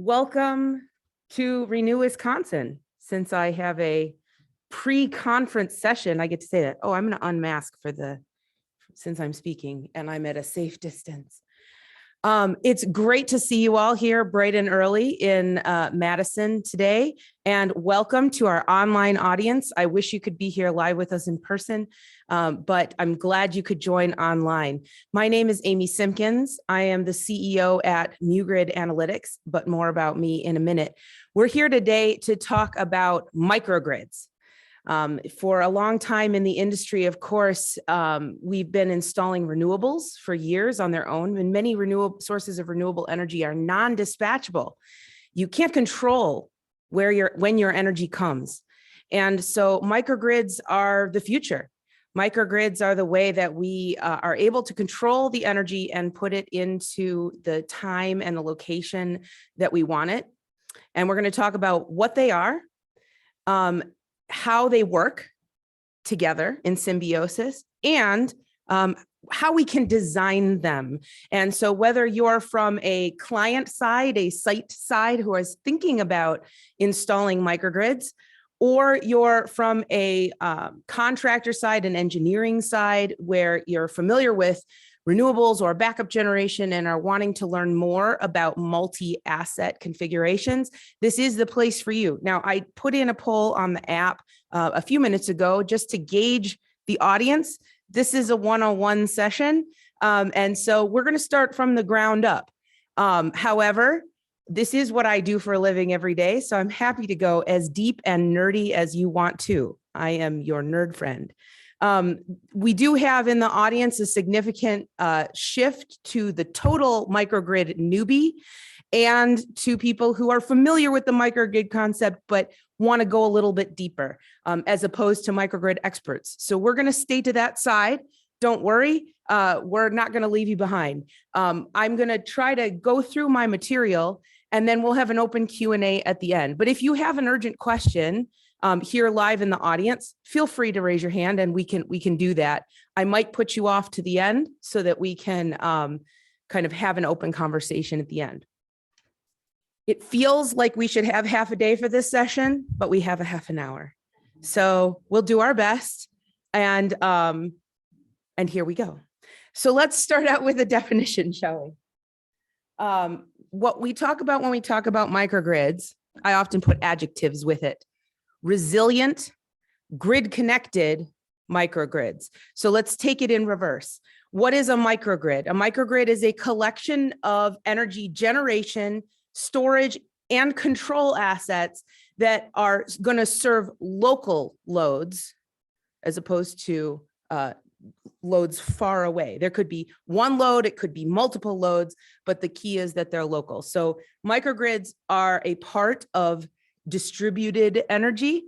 Welcome to Renew Wisconsin. Since I have a pre-conference session, I get to say that. Oh, I'm going to unmask since I'm speaking and I'm at a safe distance. It's great to see you all here bright and early in Madison today, and welcome to our online audience. I wish you could be here live with us in person, but I'm glad you could join online. My name is Amy Simpkins. I am the CEO at muGrid Analytics, but more about me in a minute. We're here today to talk about microgrids. For a long time in the industry, of course, we've been installing renewables for years on their own, and many renewable sources of renewable energy are non-dispatchable. You can't control when your energy comes. And so microgrids are the future. Microgrids are the way that we are able to control the energy and put it into the time and the location that we want it. And we're going to talk about what they are, how they work together in symbiosis, and how we can design them. And so whether you're from a client side, a site side who is thinking about installing microgrids, or you're from a contractor side, an engineering side, where you're familiar with renewables or backup generation and are wanting to learn more about multi-asset configurations, this is the place for you. Now, I put in a poll on the app a few minutes ago just to gauge the audience. This is a one-on-one session, and so we're going to start from the ground up. However, this is what I do for a living every day, so I'm happy to go as deep and nerdy as you want to. I am your nerd friend. We do have in the audience a significant shift to the total microgrid newbie and to people who are familiar with the microgrid concept but want to go a little bit deeper, as opposed to microgrid experts. So we're going to stay to that side. Don't worry, we're not going to leave you behind. I'm going to try to go through my material, and then we'll have an open Q&A at the end. But if you have an urgent question, here live in the audience, feel free to raise your hand and we can do that. I might put you off to the end so that we can kind of have an open conversation at the end. It feels like we should have half a day for this session, but we have a half an hour. So we'll do our best, and here we go. So let's start out with a definition, shall we? What we talk about when we talk about microgrids, I often put adjectives with it. Resilient, grid-connected microgrids. So let's take it in reverse. What is a microgrid? A microgrid is a collection of energy generation, storage, and control assets that are going to serve local loads as opposed to loads far away. There could be one load, it could be multiple loads, but the key is that they're local. So microgrids are a part of distributed energy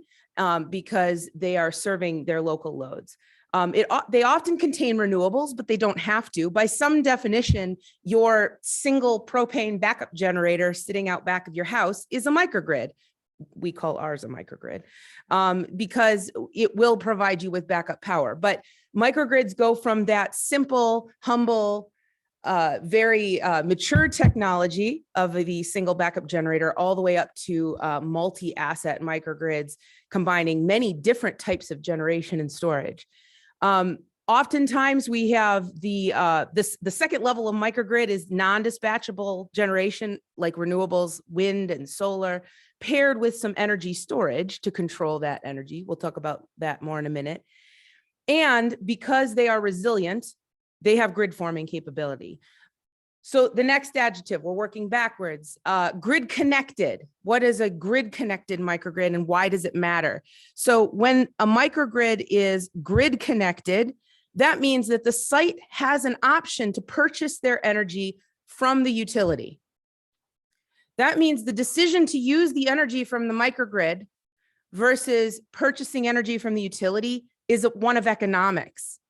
because they are serving their local loads. They often contain renewables, but they don't have to. By some definition, your single propane backup generator sitting out back of your house is a microgrid. We call ours a microgrid because it will provide you with backup power. But microgrids go from that simple, humble, very mature technology of the single backup generator all the way up to multi-asset microgrids combining many different types of generation and storage. Oftentimes we have the second level of microgrid is non-dispatchable generation like renewables, wind and solar, paired with some energy storage to control that energy. We'll talk about that more in a minute. And because they are resilient, they have grid forming capability. So the next adjective, we're working backwards, grid connected. What is a grid connected microgrid and why does it matter? So when a microgrid is grid connected, that means that the site has an option to purchase their energy from the utility. That means the decision to use the energy from the microgrid versus purchasing energy from the utility is one of economics.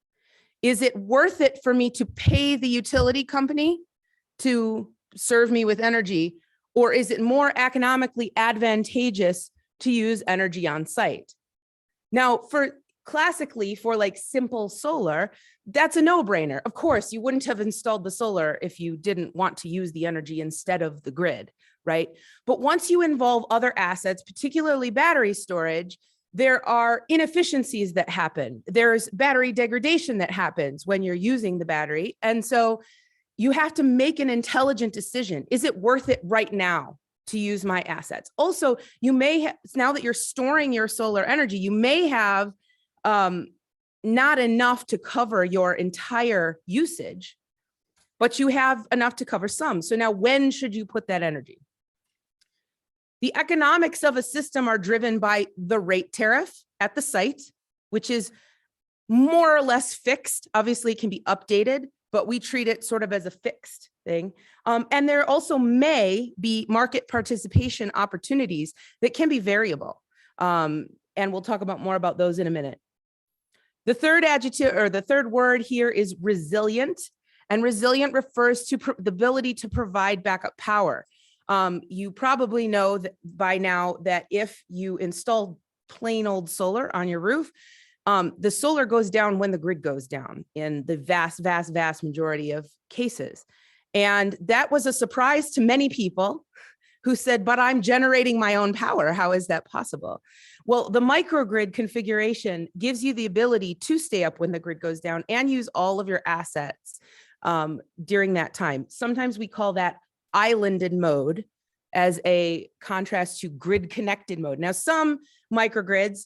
Is it worth it for me to pay the utility company to serve me with energy, or is it more economically advantageous to use energy on site? Now, classically, for like simple solar, that's a no-brainer. Of course, you wouldn't have installed the solar if you didn't want to use the energy instead of the grid. right? But once you involve other assets, particularly battery storage, there are inefficiencies that happen. There's battery degradation that happens when you're using the battery. And so you have to make an intelligent decision. Is it worth it right now to use my assets? Also, you may now that you're storing your solar energy, you may have not enough to cover your entire usage, but you have enough to cover some. So now when should you put that energy? The economics of a system are driven by the rate tariff at the site, which is more or less fixed. Obviously, it can be updated, but we treat it sort of as a fixed thing. And there also may be market participation opportunities that can be variable. And we'll talk about more about those in a minute. The third adjective or the third word here is resilient. And resilient refers to the ability to provide backup power. You probably know that by now that if you install plain old solar on your roof, the solar goes down when the grid goes down in the vast, vast, vast majority of cases. And that was a surprise to many people who said, but I'm generating my own power. How is that possible? Well, the microgrid configuration gives you the ability to stay up when the grid goes down and use all of your assets during that time. Sometimes we call that islanded mode as a contrast to grid connected mode. Now, some microgrids,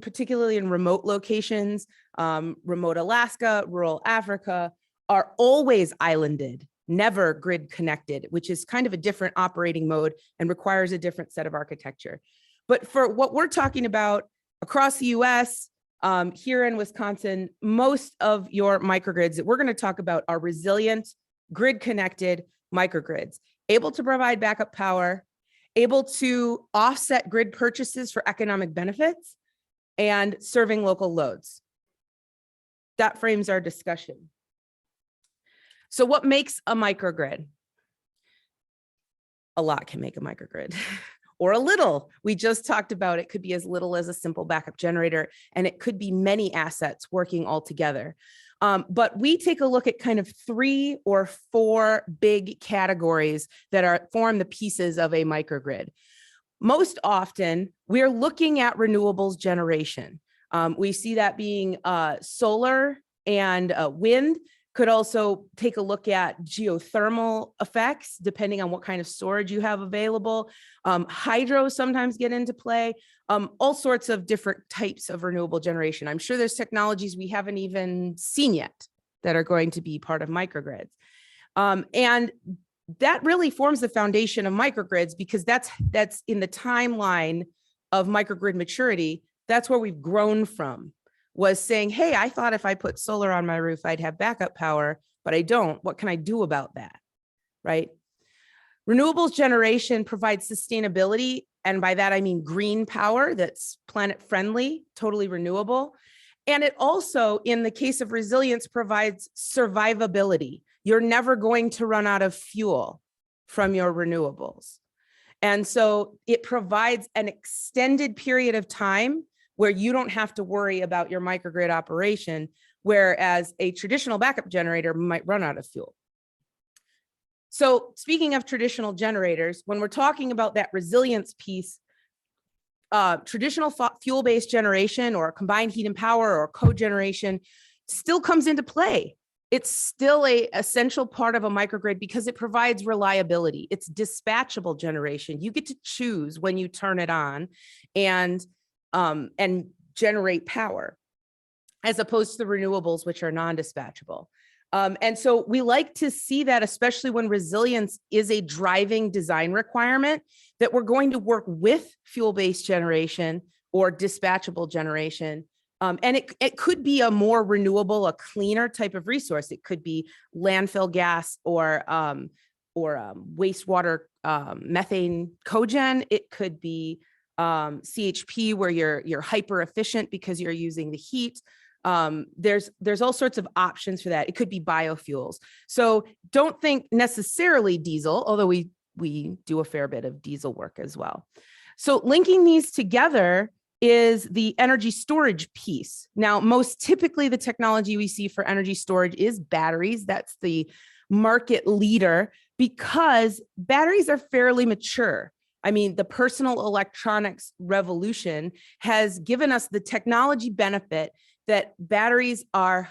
particularly in remote locations, remote Alaska, rural Africa, are always islanded, never grid connected, which is kind of a different operating mode and requires a different set of architecture. But for what we're talking about across the US, here in Wisconsin, most of your microgrids that we're going to talk about are resilient, grid connected microgrids, able to provide backup power, able to offset grid purchases for economic benefits, and serving local loads. That frames our discussion. So what makes a microgrid? A lot can make a microgrid. Or a little. We just talked about it could be as little as a simple backup generator, and it could be many assets working all together. But we take a look at kind of 3 or 4 big categories that form the pieces of a microgrid. Most often, we're looking at renewables generation. We see that being solar and wind. Could also take a look at geothermal effects, depending on what kind of storage you have available. Hydro sometimes get into play, all sorts of different types of renewable generation. I'm sure there's technologies we haven't even seen yet that are going to be part of microgrids. And that really forms the foundation of microgrids, because that's in the timeline of microgrid maturity. That's where we've grown from. Was saying, hey, I thought if I put solar on my roof, I'd have backup power, but I don't. What can I do about that, right? Renewables generation provides sustainability, and by that I mean green power that's planet friendly, totally renewable. And it also, in the case of resilience, provides survivability. You're never going to run out of fuel from your renewables. And so it provides an extended period of time where you don't have to worry about your microgrid operation, whereas a traditional backup generator might run out of fuel. So speaking of traditional generators, when we're talking about that resilience piece, traditional fuel-based generation or combined heat and power or cogeneration still comes into play. It's still an essential part of a microgrid because it provides reliability. It's dispatchable generation. You get to choose when you turn it on and generate power, as opposed to the renewables, which are non-dispatchable. And so we like to see that, especially when resilience is a driving design requirement, that we're going to work with fuel-based generation or dispatchable generation. And it could be a more renewable, a cleaner type of resource. It could be landfill gas or wastewater methane cogen. It could be CHP, where you're hyper efficient because you're using the heat. There's all sorts of options for that. It could be biofuels. So don't think necessarily diesel, although we do a fair bit of diesel work as well. So linking these together is the energy storage piece. Now, most typically the technology we see for energy storage is batteries. That's the market leader because batteries are fairly mature. I mean, the personal electronics revolution has given us the technology benefit that batteries are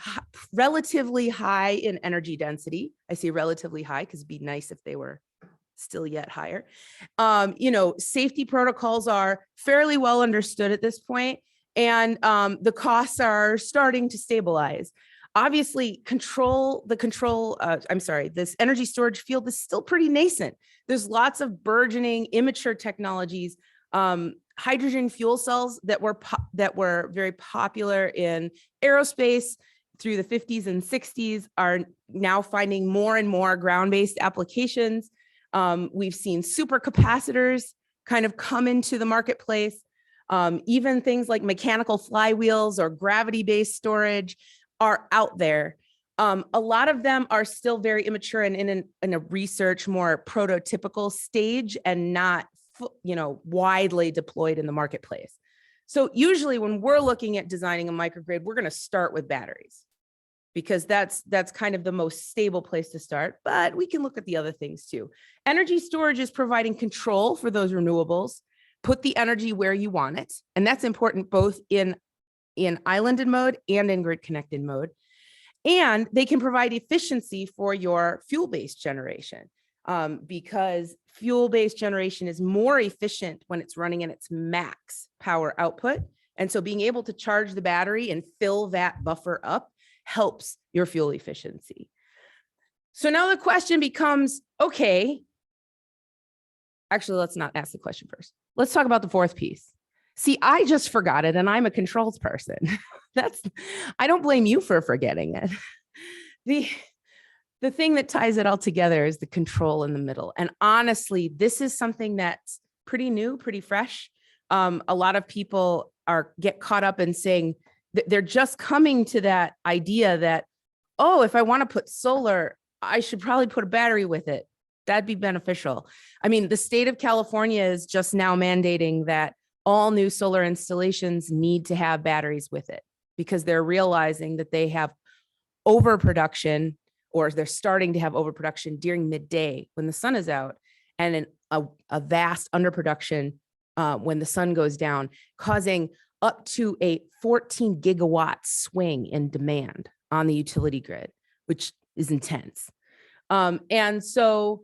relatively high in energy density. I say relatively high because it'd be nice if they were still yet higher. Safety protocols are fairly well understood at this point, and the costs are starting to stabilize. Obviously, this energy storage field is still pretty nascent. There's lots of burgeoning, immature technologies. Hydrogen fuel cells that were very popular in aerospace through the 50s and 60s are now finding more and more ground-based applications. We've seen supercapacitors kind of come into the marketplace. Even things like mechanical flywheels or gravity-based storage are out there. A lot of them are still very immature and in a research, more prototypical stage and not, widely deployed in the marketplace. So usually when we're looking at designing a microgrid, we're going to start with batteries because that's kind of the most stable place to start, but we can look at the other things too. Energy storage is providing control for those renewables, put the energy where you want it. And that's important both in islanded mode and in grid connected mode. And they can provide efficiency for your fuel-based generation because fuel-based generation is more efficient when it's running in its max power output. And so being able to charge the battery and fill that buffer up helps your fuel efficiency. So now the question becomes, okay, actually, let's not ask the question first. Let's talk about the fourth piece. See, I just forgot it and I'm a controls person. I don't blame you for forgetting it. The thing that ties it all together is the control in the middle. And honestly, this is something that's pretty new, pretty fresh. A lot of people get caught up in saying that they're just coming to that idea that, oh, if I want to put solar, I should probably put a battery with it. That'd be beneficial. I mean, the state of California is just now mandating that all new solar installations need to have batteries with it because they're realizing that they have overproduction, or they're starting to have overproduction during midday when the sun is out, and a vast underproduction when the sun goes down, causing up to a 14 gigawatt swing in demand on the utility grid, which is intense. And so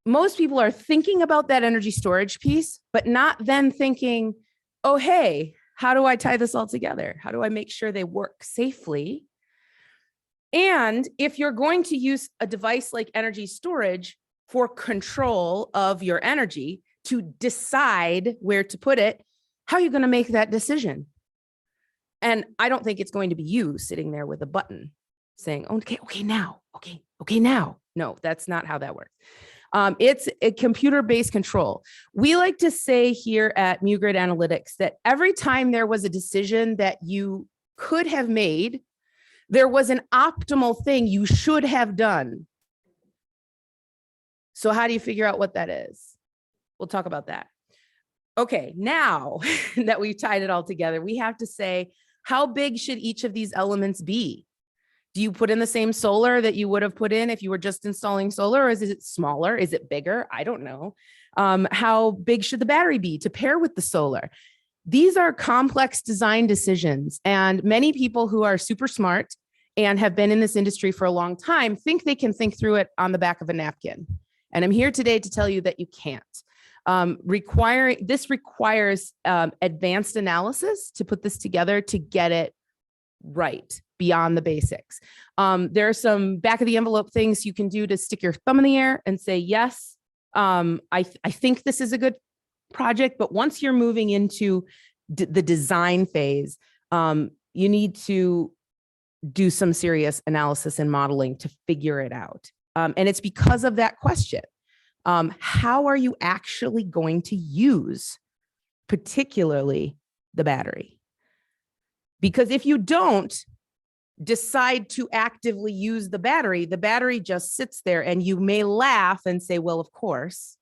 most people are thinking about that energy storage piece, but not then thinking, oh, hey, how do I tie this all together? How do I make sure they work safely? And if you're going to use a device like energy storage for control of your energy to decide where to put it, how are you going to make that decision? And I don't think it's going to be you sitting there with a button saying, okay, now. No, that's not how that works. It's a computer-based control. We like to say here at muGrid Analytics that every time there was a decision that you could have made, there was an optimal thing you should have done. So how do you figure out what that is? We'll talk about that. Okay, now that we've tied it all together, we have to say, how big should each of these elements be? Do you put in the same solar that you would have put in if you were just installing solar, or is it smaller? Is it bigger? I don't know. How big should the battery be to pair with the solar? These are complex design decisions, and many people who are super smart and have been in this industry for a long time think they can think through it on the back of a napkin. And I'm here today to tell you that you can't. This requires advanced analysis to put this together to get it right beyond the basics. There are some back of the envelope things you can do to stick your thumb in the air and say, yes, I think this is a good project. But once you're moving into the design phase, you need to do some serious analysis and modeling to figure it out. And it's because of that question. How are you actually going to use particularly the battery? Because if you don't decide to actively use the battery just sits there, and you may laugh and say, well, of course.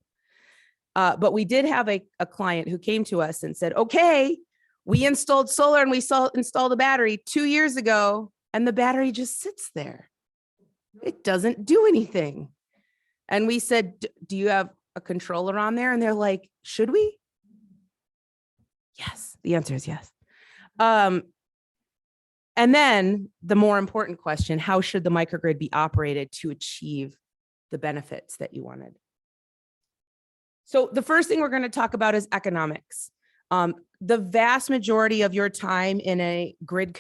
But we did have a client who came to us and said, okay, we installed solar and we installed the battery 2 years ago, and the battery just sits there. It doesn't do anything. And we said, do you have a controller on there? And they're like, should we? Yes, the answer is yes. And then the more important question, how should the microgrid be operated to achieve the benefits that you wanted? So the first thing we're going to talk about is economics. The vast majority of your time in a grid,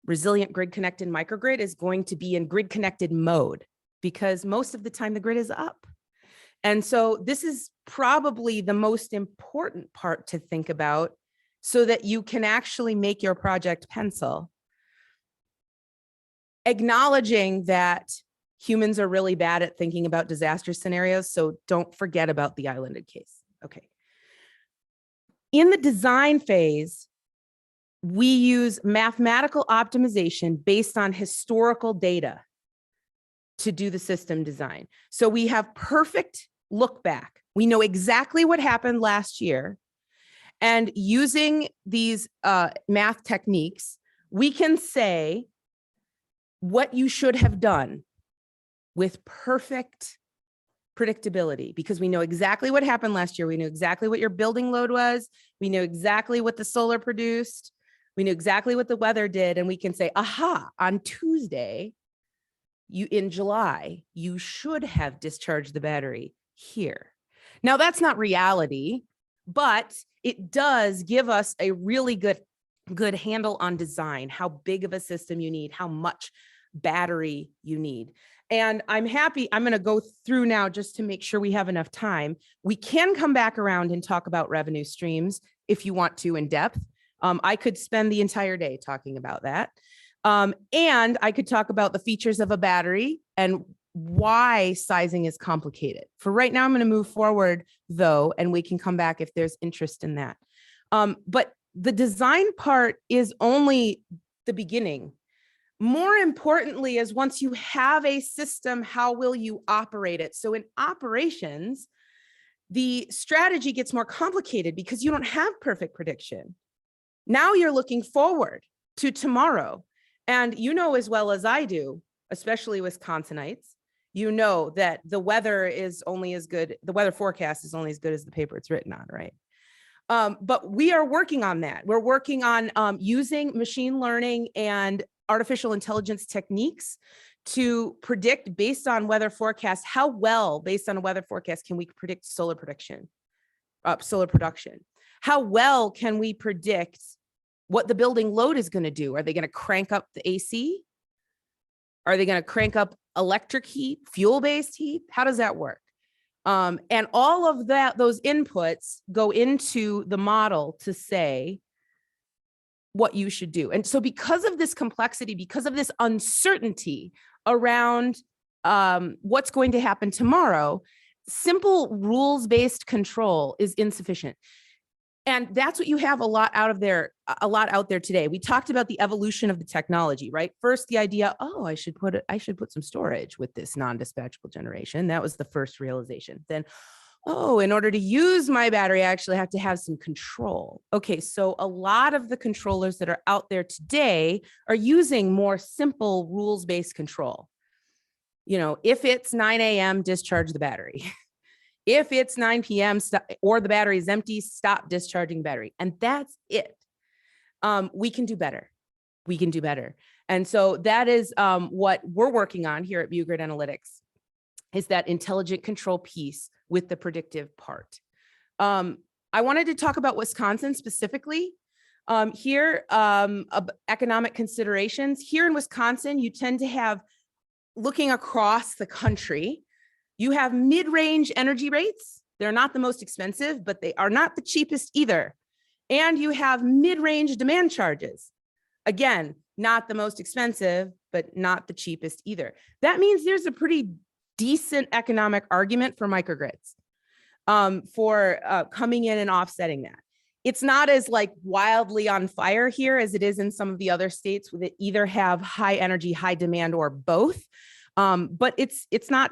resilient grid connected microgrid is going to be in grid connected mode, because most of the time the grid is up. And so this is probably the most important part to think about so that you can actually make your project pencil. Acknowledging that humans are really bad at thinking about disaster scenarios, so don't forget about the islanded case. Okay. In the design phase, we use mathematical optimization based on historical data to do the system design. So we have perfect look back. We know exactly what happened last year. And using these math techniques, we can say what you should have done with perfect predictability, because we know exactly what happened last year. We know exactly what your building load was. We know exactly what the solar produced. We know exactly what the weather did. And we can say, aha, on Tuesday, in July, you should have discharged the battery here. Now, that's not reality, but it does give us a really good handle on design, how big of a system you need, how much battery you need. And I'm happy, I'm going to go through now just to make sure we have enough time. We can come back around and talk about revenue streams if you want to in depth. I could spend the entire day talking about that. And I could talk about the features of a battery and why sizing is complicated. For right now, I'm going to move forward though, and we can come back if there's interest in that. But the design part is only the beginning. More importantly is once you have a system, how will you operate it? So in operations, the strategy gets more complicated because you don't have perfect prediction. Now you're looking forward to tomorrow. And you know as well as I do, especially Wisconsinites, you know that the weather is only as good, the weather forecast is only as good as the paper it's written on, right? But we are working on that. We're working on using machine learning and artificial intelligence techniques to predict based on weather forecasts, how well based on a weather forecast can we predict solar production? How well can we predict what the building load is going to do? Are they going to crank up the AC? Are they going to crank up electric heat, fuel-based heat? How does that work? And all of that, those inputs go into the model to say what you should do. And so because of this complexity, because of this uncertainty around what's going to happen tomorrow, simple rules-based control is insufficient. And that's what you have a lot out there today. We talked about the evolution of the technology, right? First, the idea, oh, I should put some storage with this non-dispatchable generation. That was the first realization. Then, oh, in order to use my battery, I actually have to have some control. Okay, so a lot of the controllers that are out there today are using more simple rules-based control. You know, if it's 9 a.m., discharge the battery. If it's 9 p.m. or the battery is empty, stop discharging battery. And that's it. We can do better. We can do better. And so that is what we're working on here at muGrid Analytics, is that intelligent control piece with the predictive part. I wanted to talk about Wisconsin specifically. Here, economic considerations. Here in Wisconsin, you tend to have, looking across the country, you have mid-range energy rates. They're not the most expensive, but they are not the cheapest either. And you have mid-range demand charges. Again, not the most expensive, but not the cheapest either. That means there's a pretty decent economic argument for microgrids, for coming in and offsetting that. It's not as like wildly on fire here as it is in some of the other states that either have high energy, high demand, or both. But it's not,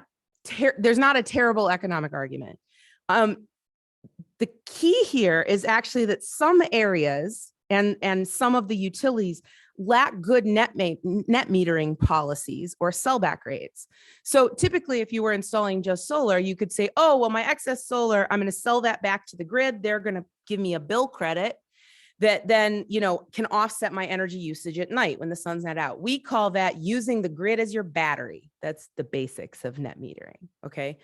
there's not a terrible economic argument. The key here is actually that some areas and some of the utilities lack good net metering policies or sellback rates. So typically, if you were installing just solar, you could say, oh, well, my excess solar, I'm going to sell that back to the grid. They're going to give me a bill credit that then, can offset my energy usage at night when the sun's not out. We call that using the grid as your battery. That's the basics of net metering, okay?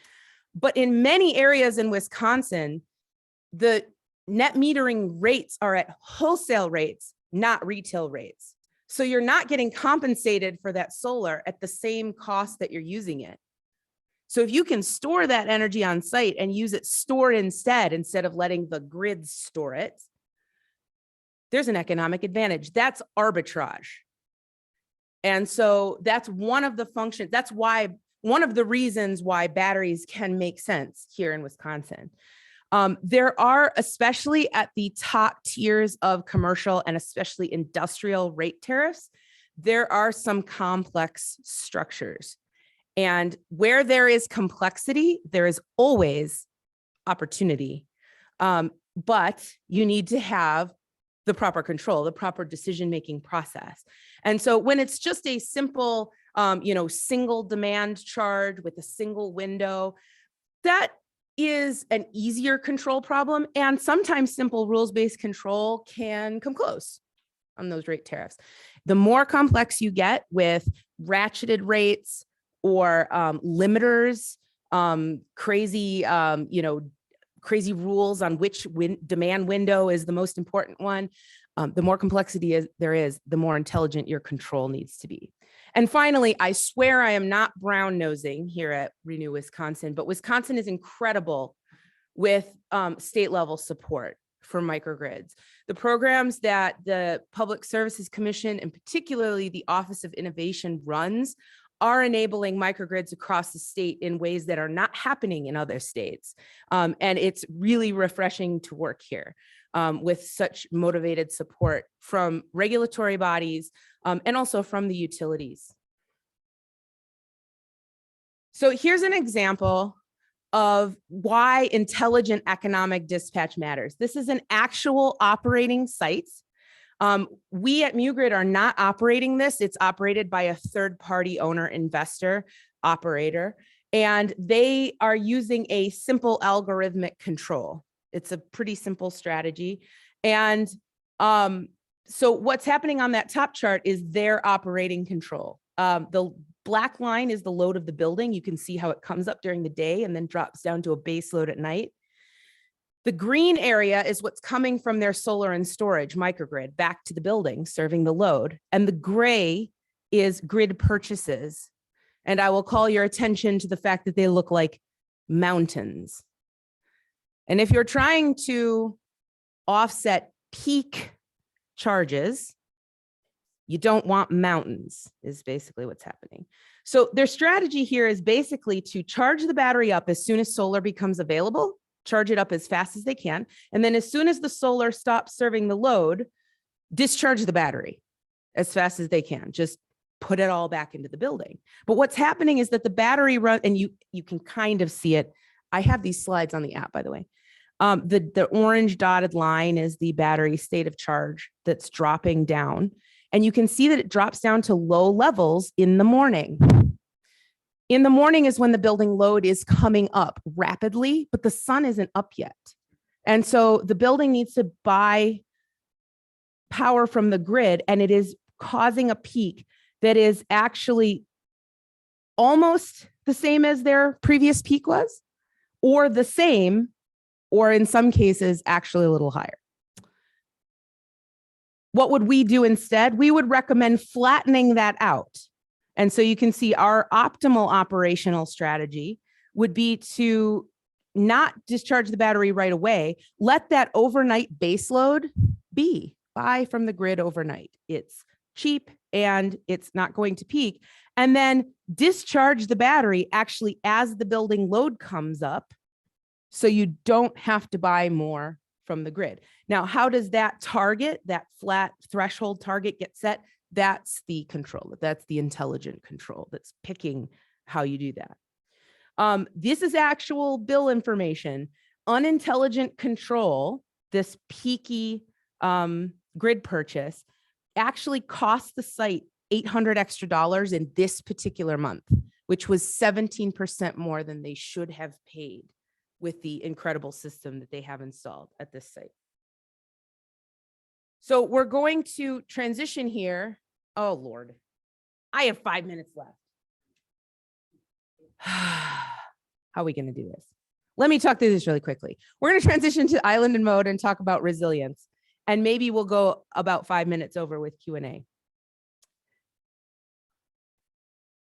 But in many areas in Wisconsin, the net metering rates are at wholesale rates, not retail rates. So you're not getting compensated for that solar at the same cost that you're using it. So if you can store that energy on site and use it stored instead of letting the grid store it, there's an economic advantage. That's arbitrage. And so that's one of the functions. That's why one of the reasons why batteries can make sense here in Wisconsin. There are, especially at the top tiers of commercial and especially industrial rate tariffs, there are some complex structures. And where there is complexity, there is always opportunity. But you need to have the proper control, the proper decision-making process. And so when it's just a simple, single demand charge with a single window, that is an easier control problem. And sometimes simple rules-based control can come close on those rate tariffs. The more complex you get with ratcheted rates or limiters, crazy rules on which demand window is the most important one, the more complexity there is, the more intelligent your control needs to be. And finally, I swear I am not brown nosing here at Renew Wisconsin, but Wisconsin is incredible with state level support for microgrids. The programs that the Public Services Commission and particularly the Office of Innovation runs are enabling microgrids across the state in ways that are not happening in other states. And it's really refreshing to work here with such motivated support from regulatory bodies and also from the utilities. So here's an example of why intelligent economic dispatch matters. This is an actual operating site. We at muGrid are not operating this. It's operated by a third-party owner, investor, operator, and they are using a simple algorithmic control. It's a pretty simple strategy. And so what's happening on that top chart is their operating control. The black line is the load of the building. You can see how it comes up during the day and then drops down to a base load at night. The green area is what's coming from their solar and storage microgrid back to the building, serving the load. And the gray is grid purchases. And I will call your attention to the fact that they look like mountains. And if you're trying to offset peak charges, you don't want mountains, is basically what's happening. So their strategy here is basically to charge the battery up as soon as solar becomes available, charge it up as fast as they can. And then as soon as the solar stops serving the load, discharge the battery as fast as they can. Just put it all back into the building. But what's happening is that the battery run, and you can kind of see it. I have these slides on the app, by the way. The orange dotted line is the battery state of charge that's dropping down. And you can see that it drops down to low levels in the morning. In the morning is when the building load is coming up rapidly, but the sun isn't up yet. And so the building needs to buy power from the grid, and it is causing a peak that is actually almost the same as their previous peak was, or the same, or in some cases, actually a little higher. What would we do instead? We would recommend flattening that out. And so you can see our optimal operational strategy would be to not discharge the battery right away. Let that overnight base load be. Buy from the grid overnight. It's cheap and it's not going to peak. And then discharge the battery actually as the building load comes up, so you don't have to buy more from the grid. Now, how does that target, that flat threshold target get set? That's the control. That's the intelligent control that's picking how you do that. This is actual bill information. Unintelligent control, this peaky grid purchase actually cost the site $800 extra in this particular month, which was 17% more than they should have paid with the incredible system that they have installed at this site. So we're going to transition here. Oh, Lord. I have 5 minutes left. How are we going to do this? Let me talk through this really quickly. We're going to transition to island and mode and talk about resilience. And maybe we'll go about 5 minutes over with Q&A.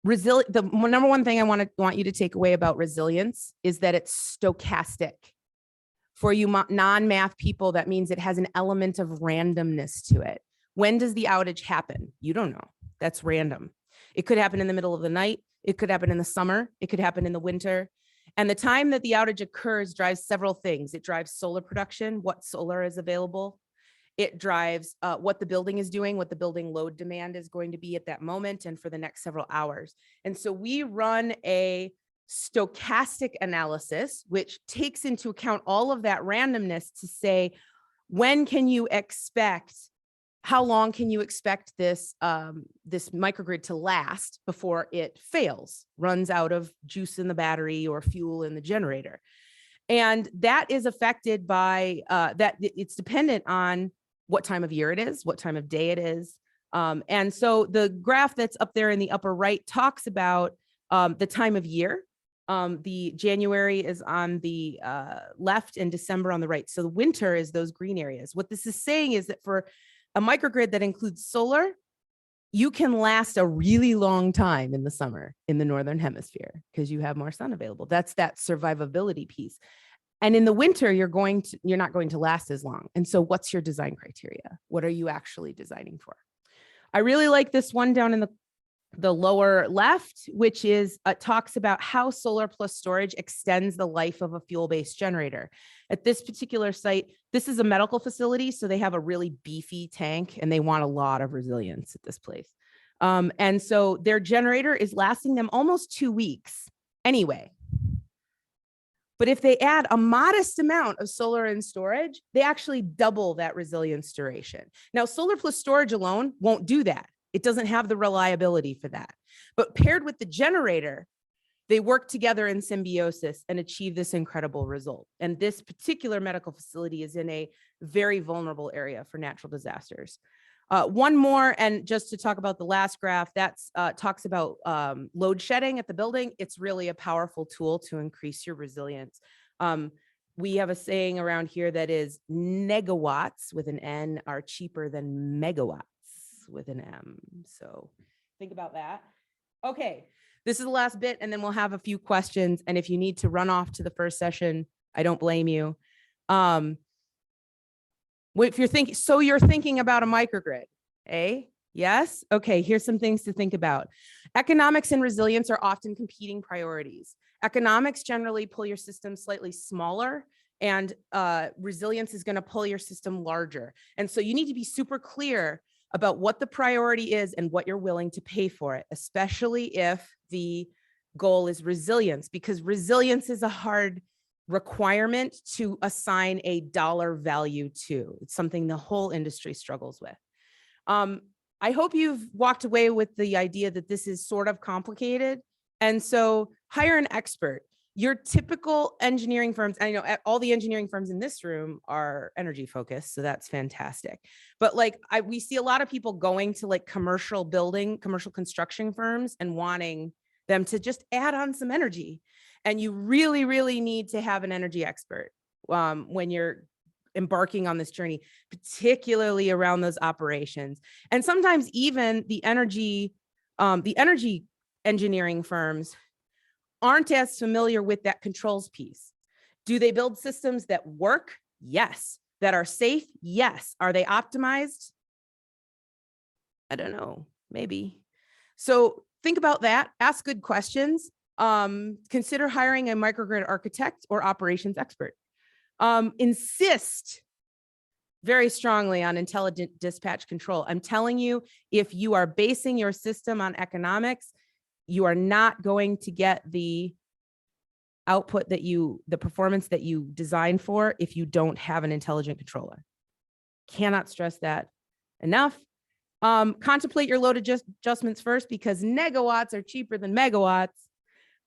The number one thing I want you to take away about resilience is that it's stochastic. For you non-math people, that means it has an element of randomness to it. When does the outage happen? You don't know. That's random. It could happen in the middle of the night. It could happen in the summer. It could happen in the winter. And the time that the outage occurs drives several things. It drives solar production, what solar is available. It drives what the building is doing, what the building load demand is going to be at that moment and for the next several hours. And so we run a stochastic analysis, which takes into account all of that randomness to say, when can you expect, how long can you expect this, this microgrid to last before it fails, runs out of juice in the battery or fuel in the generator? And that is affected by that. It's dependent on what time of year it is, what time of day it is. And so the graph that's up there in the upper right talks about the time of year. The January is on the left and December on the right. So the winter is those green areas. What this is saying is that for a microgrid that includes solar, you can last a really long time in the summer in the Northern Hemisphere because you have more sun available. That's that survivability piece. And in the winter, you're not going to last as long. And so what's your design criteria? What are you actually designing for? I really like this one down in the lower left, which is talks about how solar plus storage extends the life of a fuel-based generator. At this particular site, this is a medical facility, so they have a really beefy tank and they want a lot of resilience at this place. And so their generator is lasting them almost 2 weeks anyway. But if they add a modest amount of solar and storage, they actually double that resilience duration. Now, solar plus storage alone won't do that. It doesn't have the reliability for that. But paired with the generator, they work together in symbiosis and achieve this incredible result. And this particular medical facility is in a very vulnerable area for natural disasters. One more, and just to talk about the last graph, that talks about load shedding at the building. It's really a powerful tool to increase your resilience. We have a saying around here that is negawatts with an N are cheaper than megawatts with an M. So think about that. Okay, this is the last bit, and then we'll have a few questions. And if you need to run off to the first session, I don't blame you. If you're thinking about a microgrid, eh? Yes? Okay, here's some things to think about. Economics and resilience are often competing priorities. Economics generally pull your system slightly smaller, and resilience is going to pull your system larger. And so you need to be super clear about what the priority is and what you're willing to pay for it, especially if the goal is resilience, because resilience is a hard requirement to assign a dollar value to. It's something the whole industry struggles with. I hope you've walked away with the idea that this is sort of complicated. And so hire an expert. Your typical engineering firms, I know all the engineering firms in this room are energy focused, so that's fantastic. But like we see a lot of people going to like commercial construction firms and wanting them to just add on some energy. And you really, really need to have an energy expert when you're embarking on this journey, particularly around those operations. And sometimes even the energy engineering firms aren't as familiar with that controls piece. Do they build systems that work? Yes. That are safe? Yes. Are they optimized? I don't know, maybe. So think about that, ask good questions. Consider hiring a microgrid architect or operations expert. Insist very strongly on intelligent dispatch control. I'm telling you, if you are basing your system on economics, you are not going to get the output the performance that you design for if you don't have an intelligent controller. cannot stress that enough. Contemplate your load adjustments first, because negawatts are cheaper than megawatts.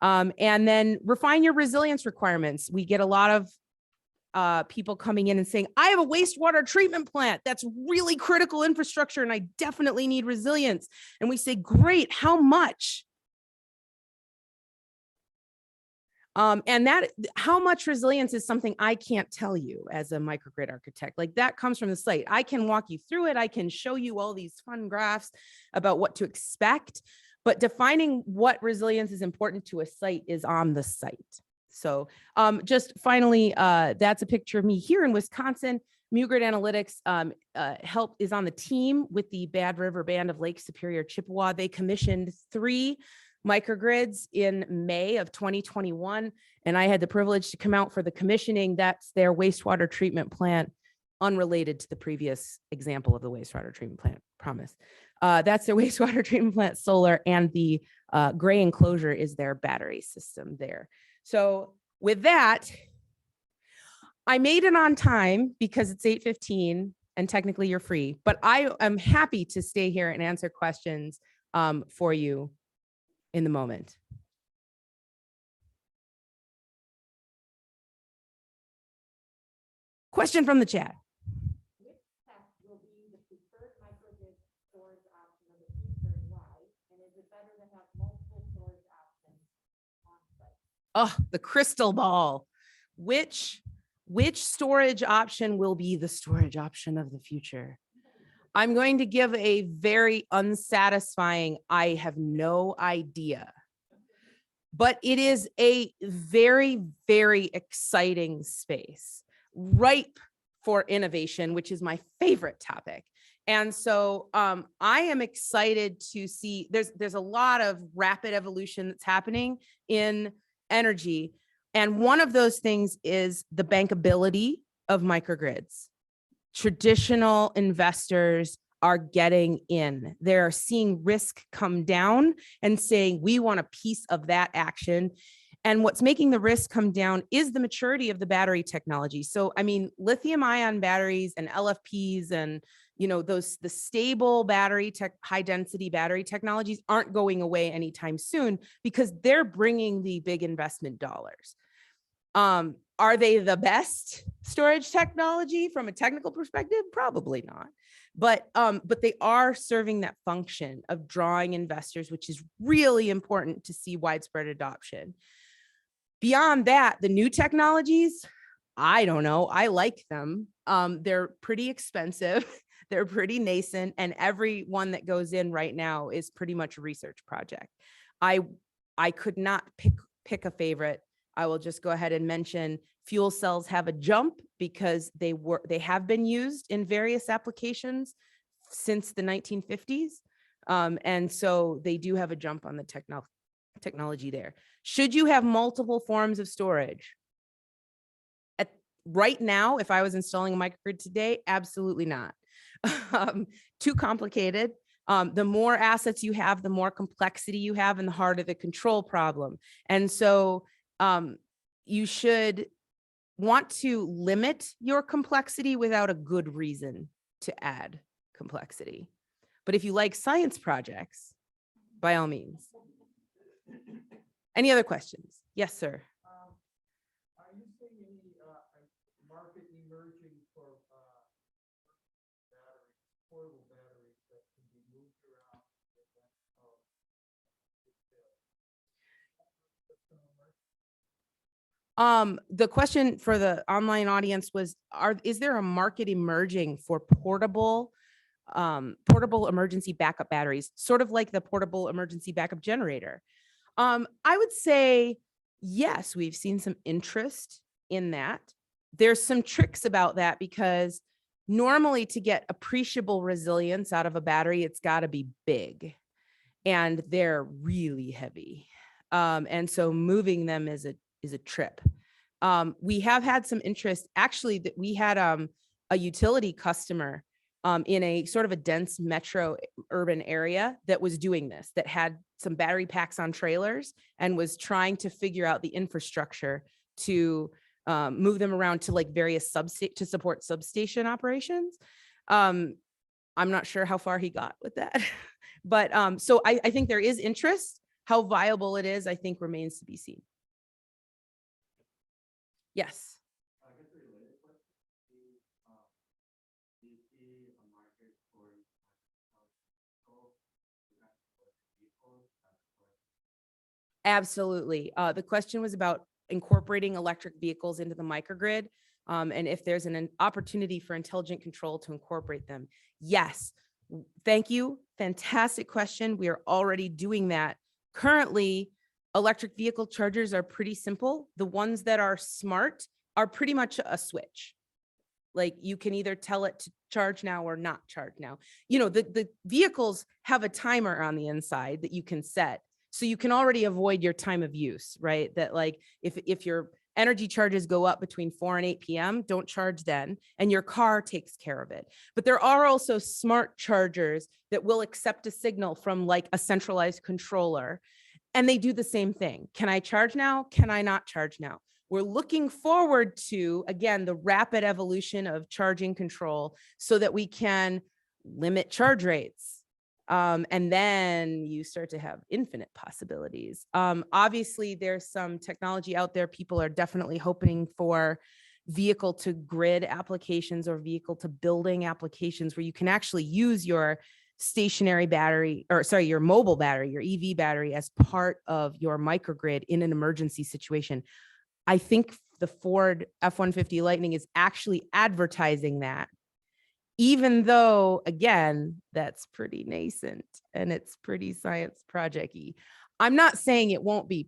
And then refine your resilience requirements. We get a lot of people coming in and saying, I have a wastewater treatment plant that's really critical infrastructure and I definitely need resilience. And we say, great, how much? And that how much resilience is something I can't tell you as a microgrid architect. Like, that comes from the site. I can walk you through it. I can show you all these fun graphs about what to expect, but defining what resilience is important to a site is on the site. So just finally, that's a picture of me here in Wisconsin. muGrid Analytics is on the team with the Bad River Band of Lake Superior, Chippewa. They commissioned 3 microgrids in May of 2021, and I had the privilege to come out for the commissioning. That's their wastewater treatment plant, unrelated to the previous example of the wastewater treatment plant, promise. That's their wastewater treatment plant solar, and the gray enclosure is their battery system there. So with that, I made it on time because it's 8:15 and technically you're free, but I am happy to stay here and answer questions for you in the moment. Question from the chat. Which tech will be the preferred microgrid storage option of the future and why? And is it better to have multiple storage options on site? Oh, the crystal ball. Which storage option will be the storage option of the future? I'm going to give a very unsatisfying, I have no idea. But it is a very, very exciting space, ripe for innovation, which is my favorite topic. And so I am excited to see there's a lot of rapid evolution that's happening in energy. And one of those things is the bankability of microgrids. Traditional investors are getting in. They're seeing risk come down and saying, we want a piece of that action. And what's making the risk come down is the maturity of the battery technology. So, I mean, lithium ion batteries and LFPs and, the stable battery high density battery technologies aren't going away anytime soon because they're bringing the big investment dollars. Are they the best storage technology from a technical perspective? Probably not. But they are serving that function of drawing investors, which is really important to see widespread adoption. Beyond that, the new technologies, I don't know. I like them. They're pretty expensive. They're pretty nascent, and every one that goes in right now is pretty much a research project. I could not pick a favorite. I will just go ahead and mention fuel cells have a jump because they have been used in various applications since the 1950s. And so they do have a jump on the technology there. Should you have multiple forms of storage? Right now, if I was installing a microgrid today, absolutely not. Too complicated. The more assets you have, the more complexity you have, and the harder the control problem. And so you should want to limit your complexity without a good reason to add complexity. But if you like science projects, by all means. Any other questions? Yes, sir. Are you seeing any market emerging for batteries, portable batteries that can be moved around? The question for the online audience was, is there a market emerging for portable emergency backup batteries, sort of like the portable emergency backup generator? I would say, yes, we've seen some interest in that. There's some tricks about that because normally to get appreciable resilience out of a battery, it's got to be big and they're really heavy. And so moving them is a trip. We have had some interest, actually, that we had a utility customer in a sort of a dense metro urban area that was doing this, that had some battery packs on trailers and was trying to figure out the infrastructure to move them around to like various to support substation operations. I'm not sure how far he got with that, but so I think there is interest. How viable it is, I think, remains to be seen. Yes. I guess a related question, do you see a market for Absolutely. The question was about incorporating electric vehicles into the microgrid, and if there's an opportunity for intelligent control to incorporate them. Yes. Thank you. Fantastic question. We are already doing that. Currently, electric vehicle chargers are pretty simple. The ones that are smart are pretty much a switch. Like you can either tell it to charge now or not charge now. You know, the vehicles have a timer on the inside that you can set. So you can already avoid your time of use, right? That like if your energy charges go up between 4 and 8 p.m., don't charge then, and your car takes care of it. But there are also smart chargers that will accept a signal from like a centralized controller, and they do the same thing. Can I charge now? Can I not charge now? We're looking forward to, again, the rapid evolution of charging control so that we can limit charge rates. And then you start to have infinite possibilities. Obviously, there's some technology out there. People are definitely hoping for vehicle to grid applications or vehicle to building applications where you can actually use your stationary battery, or sorry, your mobile battery, your EV battery as part of your microgrid in an emergency situation. I think the Ford F-150 Lightning is actually advertising that, even though, again, that's pretty nascent and it's pretty science project-y. I'm not saying it won't be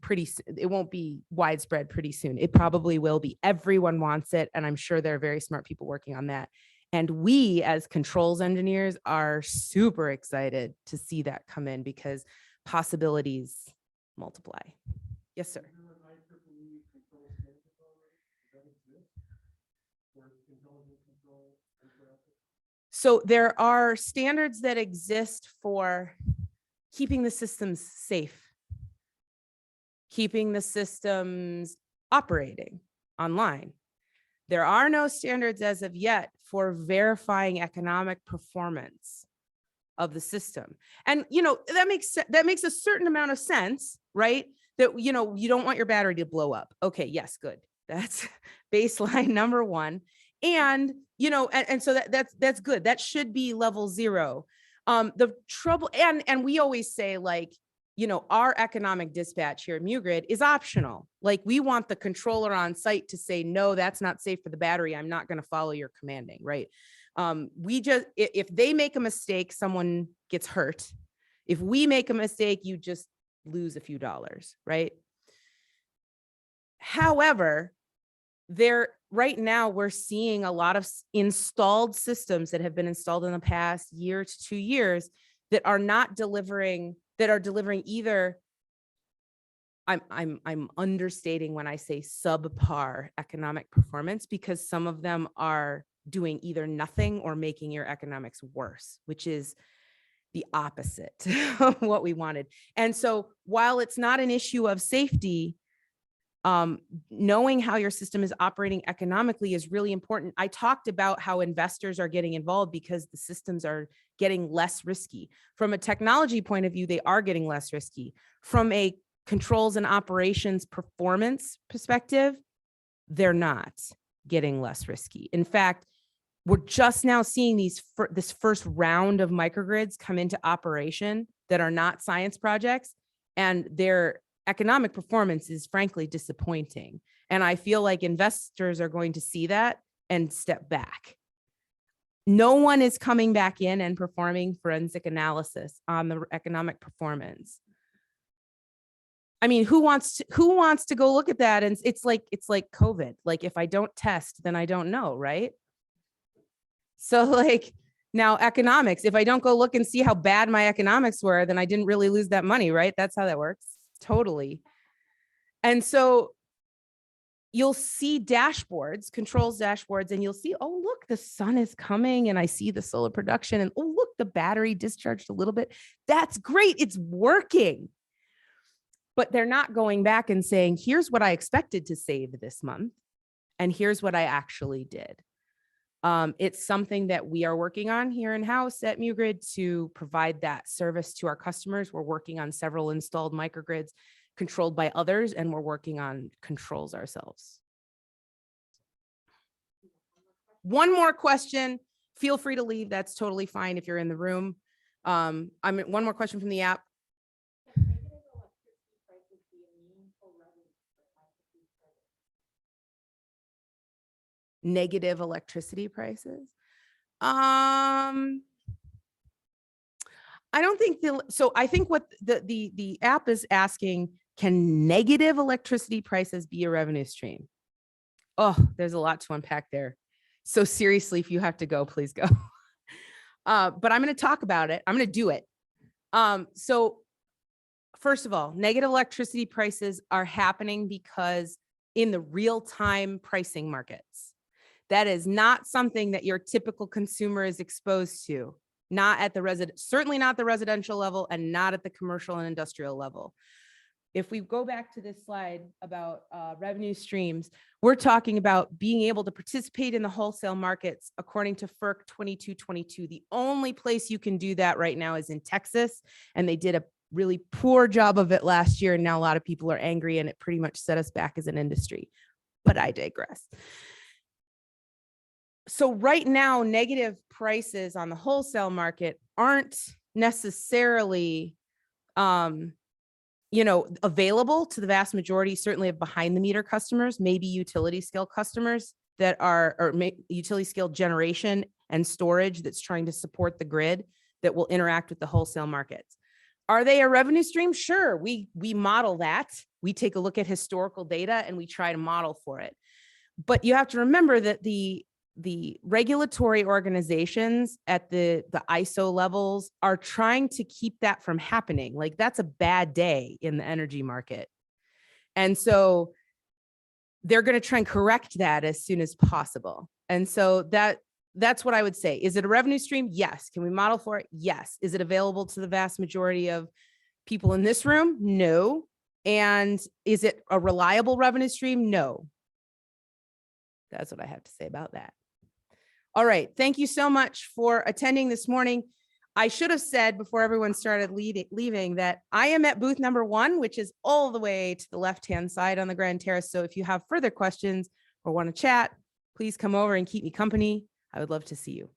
widespread pretty soon. It probably will be. Everyone wants it, and I'm sure there are very smart people working on that. And we, as controls engineers, are super excited to see that come in because possibilities multiply. Yes, sir. So there are standards that exist for keeping the systems safe, keeping the systems operating online. There are no standards as of yet for verifying economic performance of the system. And, you know, that makes a certain amount of sense, right? That, you know, you don't want your battery to blow up. Okay, yes, good. That's baseline number one. And, you know, and so that's good. That should be level 0. The trouble, and we always say, like, you know, our economic dispatch here at muGrid is optional. Like, we want the controller on site to say, no, that's not safe for the battery. I'm not going to follow your commanding, right? We just, if they make a mistake, someone gets hurt. If we make a mistake, you just lose a few dollars, right? However, right now we're seeing a lot of installed systems that have been installed in the past year to 2 years that are not delivering, that are delivering either, I'm understating when I say subpar economic performance, because some of them are doing either nothing or making your economics worse, which is the opposite of what we wanted. And so while it's not an issue of safety, knowing how your system is operating economically is really important. I talked about how investors are getting involved because the systems are getting less risky. From a technology point of view, they are getting less risky. From a controls and operations performance perspective, they're not getting less risky. In fact, we're just now seeing this first round of microgrids come into operation that are not science projects, and their economic performance is frankly disappointing. And I feel like investors are going to see that and step back. No one is coming back in and performing forensic analysis on the economic performance. I mean, who wants to go look at that? And it's like COVID. Like, if I don't test, then I don't know, right? So like, now economics, if I don't go look and see how bad my economics were, then I didn't really lose that money, right? That's how that works. Totally. And so you'll see dashboards, controls dashboards, and you'll see, oh, look, the sun is coming and I see the solar production, and oh, look, the battery discharged a little bit. That's great. It's working. But they're not going back and saying, here's what I expected to save this month, and here's what I actually did. It's something that we are working on here in-house at muGrid to provide that service to our customers. We're working on several installed microgrids controlled by others, and we're working on controls ourselves. One more question. Feel free to leave. That's totally fine if you're in the room. One more question from the app. Negative electricity prices. I don't think so I think what the app is asking, can negative electricity prices be a revenue stream? Oh, there's a lot to unpack there. So seriously, if you have to go, please go. But I'm going to talk about it. I'm going to do it. So first of all, negative electricity prices are happening because in the real-time pricing markets. That is not something that your typical consumer is exposed to, not at the certainly not the residential level and not at the commercial and industrial level. If we go back to this slide about revenue streams, we're talking about being able to participate in the wholesale markets according to FERC 2222. The only place you can do that right now is in Texas, and they did a really poor job of it last year, and now a lot of people are angry, and it pretty much set us back as an industry. But I digress. So right now, negative prices on the wholesale market aren't necessarily available to the vast majority, certainly of behind the meter customers, maybe utility scale customers that are, or utility scale generation and storage that's trying to support the grid that will interact with the wholesale markets. Are they a revenue stream? Sure, we model that. We take a look at historical data and we try to model for it. But you have to remember that the regulatory organizations at the ISO levels are trying to keep that from happening. Like, that's a bad day in the energy market. And so they're going to try and correct that as soon as possible. And so that's what I would say. Is it a revenue stream? Yes. Can we model for it? Yes. Is it available to the vast majority of people in this room? No. And is it a reliable revenue stream? No. That's what I have to say about that. All right. Thank you so much for attending this morning. I should have said before everyone started leaving that I am at booth number 1, which is all the way to the left-hand side on the Grand Terrace. So if you have further questions or want to chat, please come over and keep me company. I would love to see you.